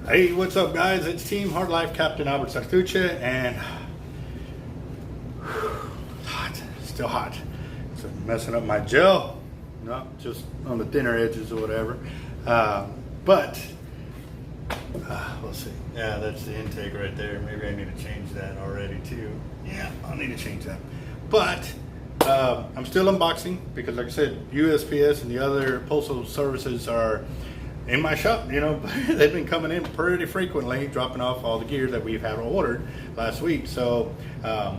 Hey, what's up, guys? It's Team Hard Life Captain Albert Sartuche, and hot, still hot. So messing up my gel, no, just on the thinner edges or whatever. But we'll see. Yeah, that's the intake right there. Maybe I need to change that already too. Yeah, I'll need to change that. But I'm still unboxing because, like I said, USPS and the other postal services are in my shop. You know, they've been coming in pretty frequently, dropping off all the gear that we've had ordered last week. So, got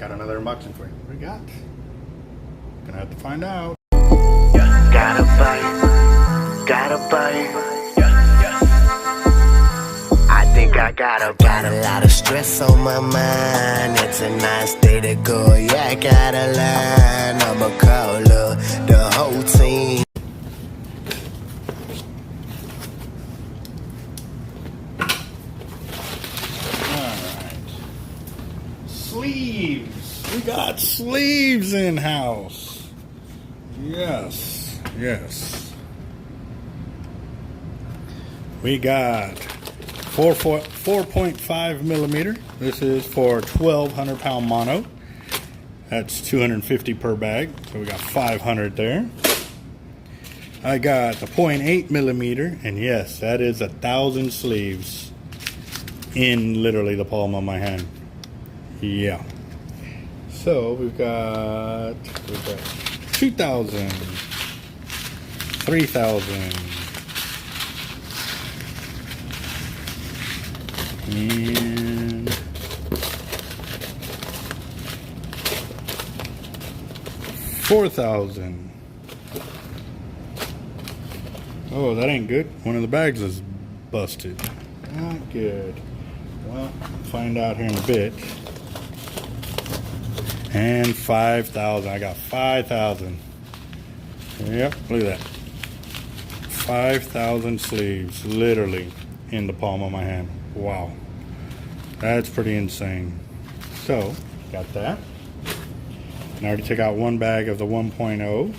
another unboxing for you. What do we got? Gonna have to find out. Gotta bite, gotta bite. I think I got a lot of stress on my mind. It's a nice day to go. Yeah, I gotta line. I'ma call the whole team. Sleeves. We got sleeves in house. Yes, yes. We got 4.5 millimeter. This is for 1,200 pound mono. That's 250 per bag. So we got 500 there. I got the 0.8 millimeter, and yes, that is 1,000 sleeves in literally the palm of my hand. Yeah. So we've got 2,000, 3,000, and 4,000. Oh, that ain't good. One of the bags is busted. Not good. Well, find out here in a bit. And 5,000. I got 5,000. Yep, look at that. 5,000 sleeves, literally in the palm of my hand. Wow, that's pretty insane. So, got that. And I already took out one bag of the 1.0,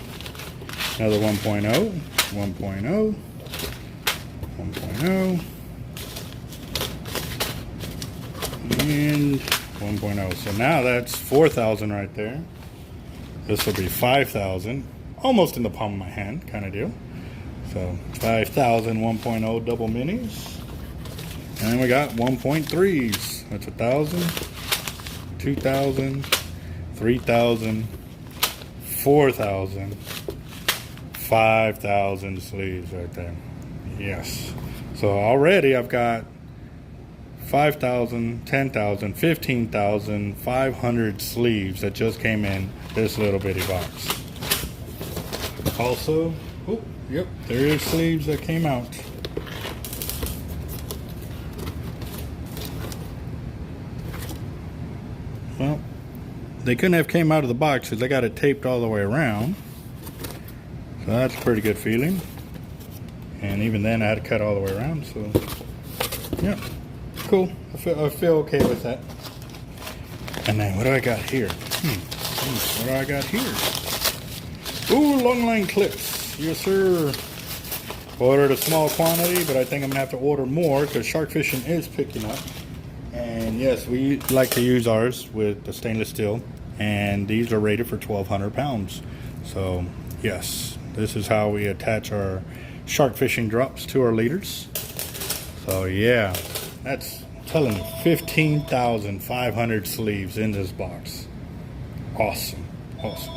another 1.0, 1.0, 1.0, and 1.0. So now that's 4,000 right there. This will be 5,000, almost in the palm of my hand, kind of deal. So 5,000 1.0 double minis. And then we got 1.3s. That's 1,000, 2,000, 3,000, 4,000, 5,000 sleeves right there. Yes. So already I've got 5,000, 10,000, 15,000, 500 sleeves that just came in this little bitty box. Also, oh, yep, there is sleeves that came out. Well, they couldn't have came out of the box because they got it taped all the way around. So that's a pretty good feeling. And even then I had to cut all the way around, so yeah. Cool. I feel okay with that. And then what do I got here? What do I got here? Ooh, long line clips. Yes, sir. Ordered a small quantity, but I think I'm gonna have to order more because shark fishing is picking up. And yes, we like to use ours with the stainless steel, and these are rated for 1,200 pounds. So yes, this is how we attach our shark fishing drops to our leaders. So yeah. That's telling you 15,500 sleeves in this box. Awesome. Awesome.